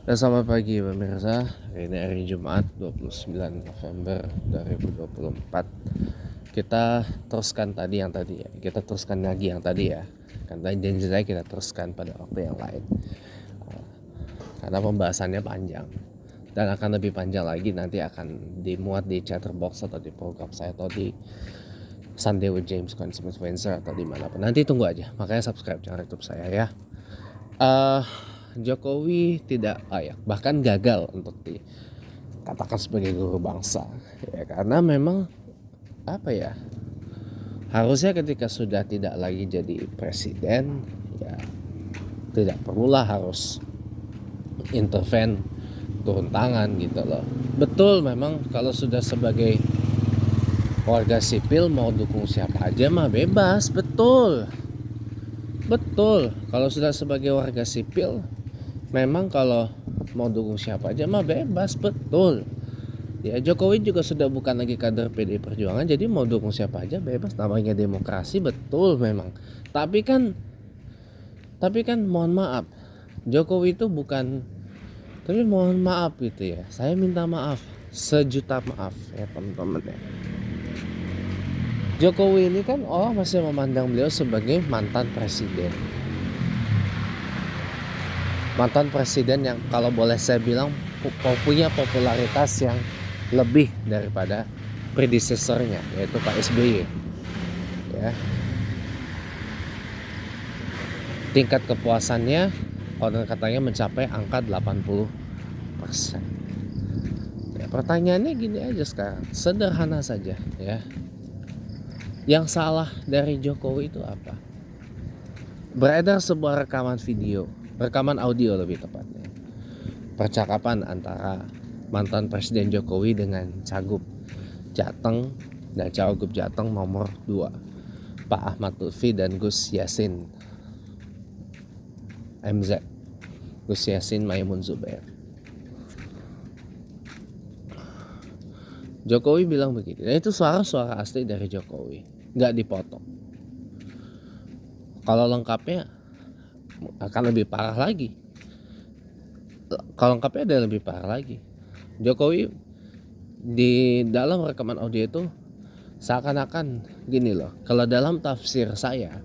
Dan selamat pagi pemirsa. Hari ini hari Jumat 29 November 2024. Kita teruskan Kita teruskan lagi yang tadi ya. Karena janji saya kita teruskan pada waktu yang lain. Karena pembahasannya panjang. Dan akan lebih panjang lagi nanti akan dimuat di Chatterbox atau di program saya atau di Sunday with James Consumer Influencer atau dimanapun. Nanti tunggu aja. Makanya subscribe channel YouTube saya ya. Jokowi tidak layak, bahkan gagal untuk dikatakan sebagai guru bangsa ya, karena memang harusnya ketika sudah tidak lagi jadi presiden ya tidak perlulah harus interven, turun tangan gitu loh. Betul, memang kalau sudah sebagai warga sipil mau dukung siapa aja mah bebas, betul. Kalau sudah sebagai warga sipil memang kalau mau dukung siapa aja mah bebas, betul. Ya, Jokowi juga sudah bukan lagi kader PDI Perjuangan, jadi mau dukung siapa aja bebas, namanya demokrasi, betul memang. Tapi kan mohon maaf, Jokowi itu bukan, tapi mohon maaf gitu ya, saya minta maaf, sejuta maaf ya teman-teman ya. Jokowi ini kan orang masih memandang beliau sebagai mantan presiden yang kalau boleh saya bilang punya popularitas yang lebih daripada predecessornya, yaitu Pak SBY ya. Tingkat kepuasannya orang katanya mencapai angka 80%. Ya, pertanyaannya gini aja sekarang, sederhana saja ya. Yang salah dari Jokowi itu apa? Beredar sebuah rekaman audio lebih tepatnya, percakapan antara mantan Presiden Jokowi dengan Cagup Jateng dan Cagup Jateng nomor 2 Pak Ahmad Lutfi dan Gus Yassin MZ, Gus Yassin Maimun Zubair. Jokowi bilang begitu, dan itu suara asli dari Jokowi, nggak dipotong. Kalau lengkapnya akan lebih parah lagi. Jokowi di dalam rekaman audio itu seakan-akan gini loh. Kalau dalam tafsir saya,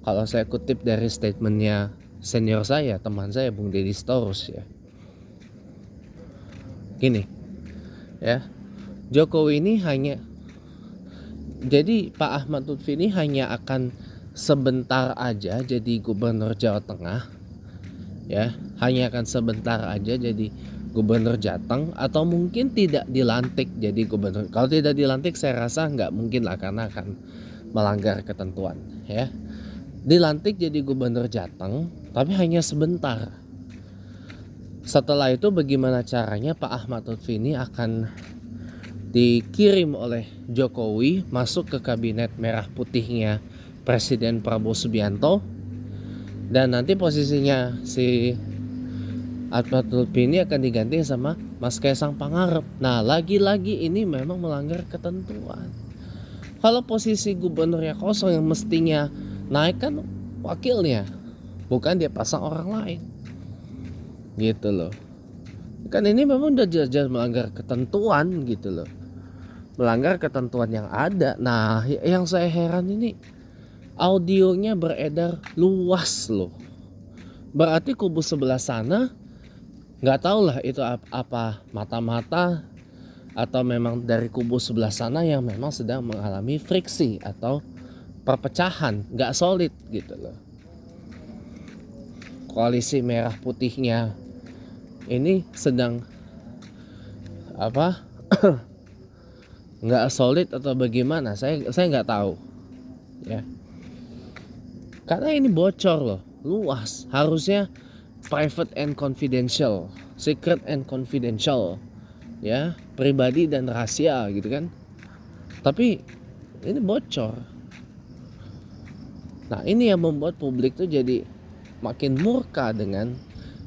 kalau saya kutip dari statementnya senior saya, teman saya Bung Deddy Storus ya, gini ya, Jokowi ini jadi Pak Ahmad Lutfi ini hanya akan sebentar aja jadi gubernur Jawa Tengah ya, hanya akan sebentar aja jadi gubernur Jateng, atau mungkin tidak dilantik jadi gubernur. Kalau tidak dilantik saya rasa nggak mungkin lah, karena akan melanggar ketentuan ya. Dilantik jadi gubernur Jateng tapi hanya sebentar. Setelah itu bagaimana caranya Pak Ahmad Lutfi ini akan dikirim oleh Jokowi masuk ke kabinet merah putihnya Presiden Prabowo Subianto, dan nanti posisinya si Ahmad Lutfi ini akan diganti sama Mas Kaisang Pangarep. Nah, lagi-lagi ini memang melanggar ketentuan. Kalau posisi gubernurnya kosong, yang mestinya naik kan wakilnya, bukan dia pasang orang lain. Gitu loh. Kan ini memang udah jelas-jelas melanggar ketentuan gitu loh. Melanggar ketentuan yang ada. Nah, yang saya heran ini audionya beredar luas loh. Berarti kubu sebelah sana nggak tahu lah itu apa mata-mata, atau memang dari kubu sebelah sana yang memang sedang mengalami friksi atau perpecahan, nggak solid gitu loh. Koalisi merah putihnya ini sedang nggak solid atau bagaimana, saya nggak tahu ya, karena ini bocor loh, luas. Harusnya private and confidential, secret and confidential ya, pribadi dan rahasia gitu kan, tapi ini bocor. Nah, ini yang membuat publik tuh jadi makin murka dengan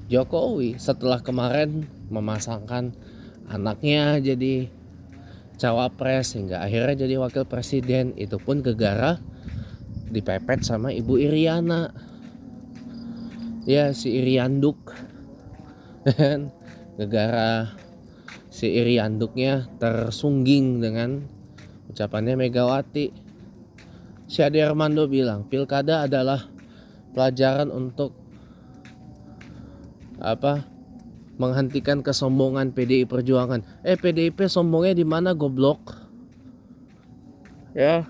Jokowi setelah kemarin memasangkan anaknya jadi cawapres hingga akhirnya jadi wakil presiden. Itu pun gegara dipepet sama Ibu Iriana ya, si Irianduk Dan negara si iri anduknya tersungging dengan ucapannya Megawati. Si Ade Armando bilang pilkada adalah pelajaran untuk menghentikan kesombongan PDI Perjuangan. PDIP sombongnya di mana goblok? Ya,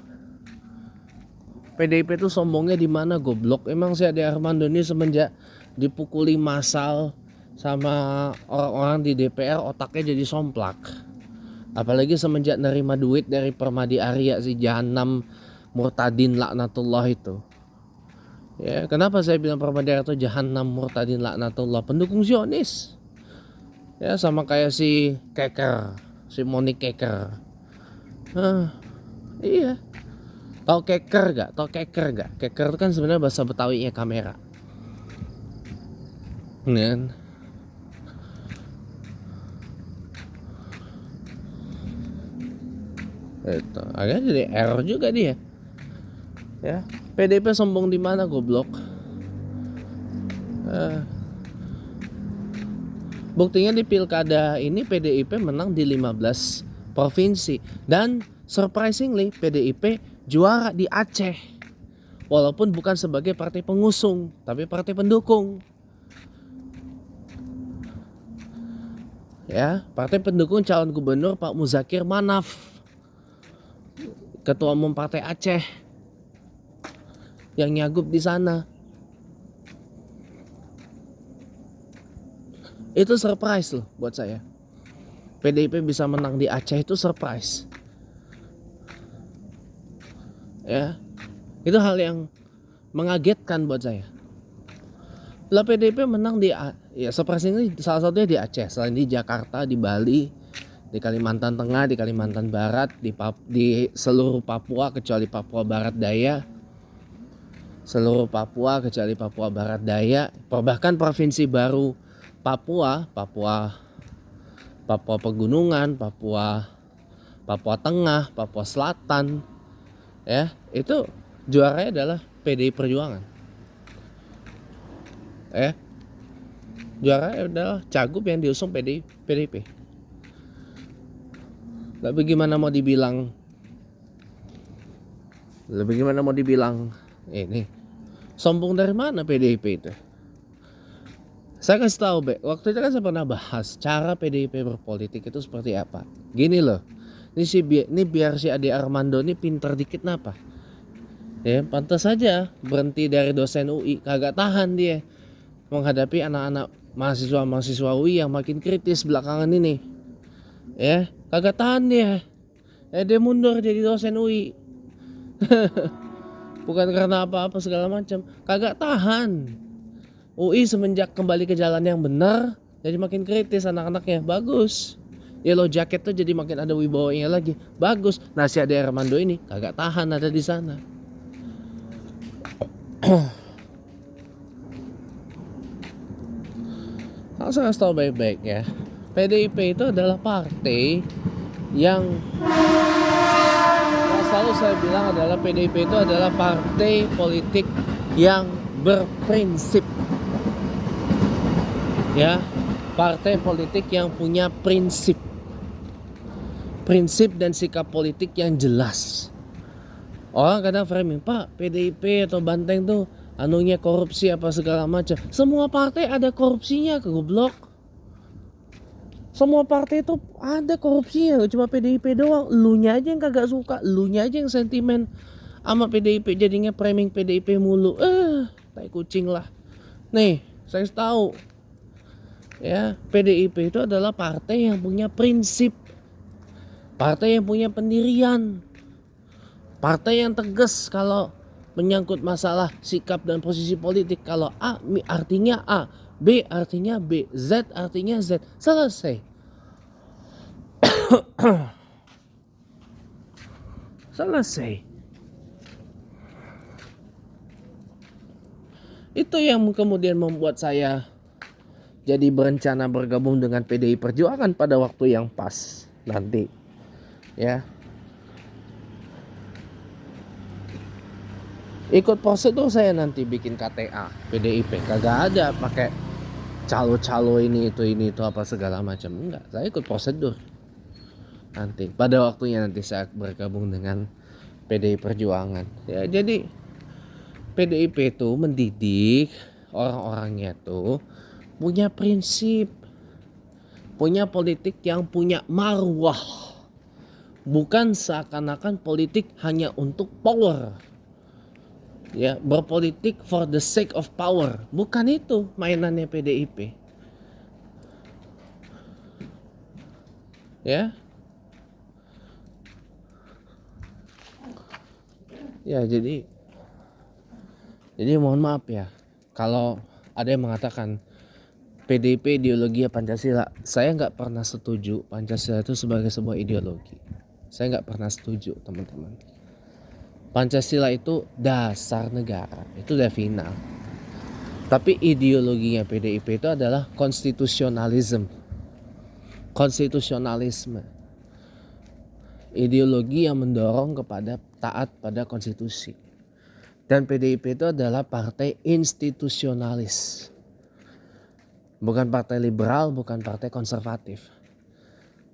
PDIP itu sombongnya di mana goblok? Emang si Ade Armando ini semenjak dipukuli massal sama orang-orang di DPR otaknya jadi somplak. Apalagi semenjak nerima duit dari Permadi Arya si jahanam murtadin laknatullah itu. Ya, kenapa saya bilang Permadi Arya itu jahanam murtadin laknatullah? Pendukung Zionis. Ya, sama kayak si Keker, si Monique Keker. Iya. Tahu keker gak? Keker itu kan sebenarnya bahasa Betawinya kamera. Kan? Itu agak jadi error juga dia. Ya, PDIP sombong di mana goblok? Buktinya di pilkada ini PDIP menang di 15 provinsi dan surprisingly PDIP juara di Aceh. Walaupun bukan sebagai partai pengusung, tapi partai pendukung. Ya, partai pendukung calon gubernur Pak Muzakir Manaf, ketua umum partai Aceh, yang nyagup di sana. Itu surprise loh buat saya. PDIP bisa menang di Aceh itu surprise. Ya, itu hal yang mengagetkan buat saya. Lah PDIP menang di surprise ini salah satunya di Aceh, selain di Jakarta, di Bali, di Kalimantan Tengah, di Kalimantan Barat, di seluruh Papua kecuali Papua Barat Daya. Seluruh Papua kecuali Papua Barat Daya, bahkan provinsi baru Papua Pegunungan, Papua Tengah, Papua Selatan, ya itu juaranya adalah PDI Perjuangan. Juaranya adalah cagup yang diusung PDIP. Lalu bagaimana mau dibilang ini sombong dari mana PDIP itu? Saya kasih tahu, waktu itu kan saya pernah bahas cara PDIP berpolitik itu seperti apa. Gini loh, ini biar si Ade Armando ini pinter dikit napa. Ya, pantas saja berhenti dari dosen UI, kagak tahan dia menghadapi anak-anak mahasiswa UI yang makin kritis belakangan ini. Ya, kagak tahan dia. Dia mundur jadi dosen UI. Bukan karena apa-apa segala macam, kagak tahan. UI semenjak kembali ke jalan yang benar jadi makin kritis anak-anaknya. Bagus. Yellow Jacket tuh jadi makin ada wibawanya lagi. Bagus. Nah si Ade Armando ini kagak tahan ada di sana. Harus tahu baik-baik ya. PDIP itu adalah partai yang selalu saya bilang adalah PDIP itu adalah partai politik yang berprinsip. Ya, partai politik yang punya prinsip dan sikap politik yang jelas. Orang kadang framing, Pak, PDIP atau Banteng tuh anunya korupsi apa segala macam. Semua partai ada korupsinya, goblok. Semua partai itu ada korupsinya, cuma PDIP doang. Elunya aja yang kagak suka, elunya aja yang sentimen sama PDIP, jadinya framing PDIP mulu. Tai kucing lah. Nih, saya tahu. Ya, PDIP itu adalah partai yang punya prinsip, partai yang punya pendirian, partai yang tegas kalau menyangkut masalah sikap dan posisi politik. Kalau A artinya A, B artinya B, Z artinya Z, selesai. Selesai. Itu yang kemudian membuat saya jadi berencana bergabung dengan PDI Perjuangan pada waktu yang pas nanti. Ya. Ikut prosedur saya nanti bikin KTA PDIP. Kagak ada pakai calo ini itu apa segala macam. Enggak, saya ikut prosedur. Nanti pada waktunya nanti saya bergabung dengan PDI Perjuangan. Ya, jadi PDIP itu mendidik orang-orangnya tuh punya prinsip, punya politik yang punya marwah. Bukan seakan-akan politik hanya untuk power. Ya, berpolitik for the sake of power. Bukan itu mainannya PDIP. Ya. Ya, jadi mohon maaf ya kalau ada yang mengatakan PDIP ideologi Pancasila. Saya nggak pernah setuju Pancasila itu sebagai sebuah ideologi. Saya nggak pernah setuju, teman-teman. Pancasila itu dasar negara, itu udah final. Tapi ideologinya PDIP itu adalah konstitusionalisme. Ideologi yang mendorong kepada taat pada konstitusi. Dan PDIP itu adalah partai institusionalis. Bukan partai liberal, bukan partai konservatif.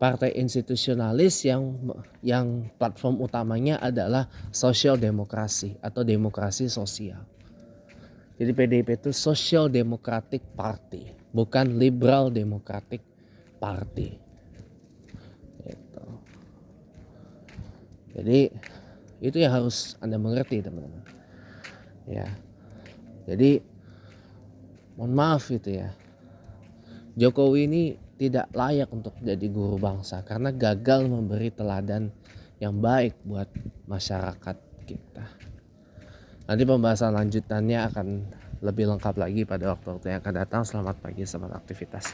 Partai institusionalis yang platform utamanya adalah sosial demokrasi atau demokrasi sosial. Jadi PDIP itu Social Democratic Party, bukan Liberal Democratic Party. Gitu. Jadi itu yang harus Anda mengerti, teman-teman. Ya. Jadi mohon maaf itu ya. Jokowi ini tidak layak untuk jadi guru bangsa karena gagal memberi teladan yang baik buat masyarakat kita. Nanti pembahasan lanjutannya akan lebih lengkap lagi pada waktu-waktu yang akan datang. Selamat pagi, selamat aktivitas.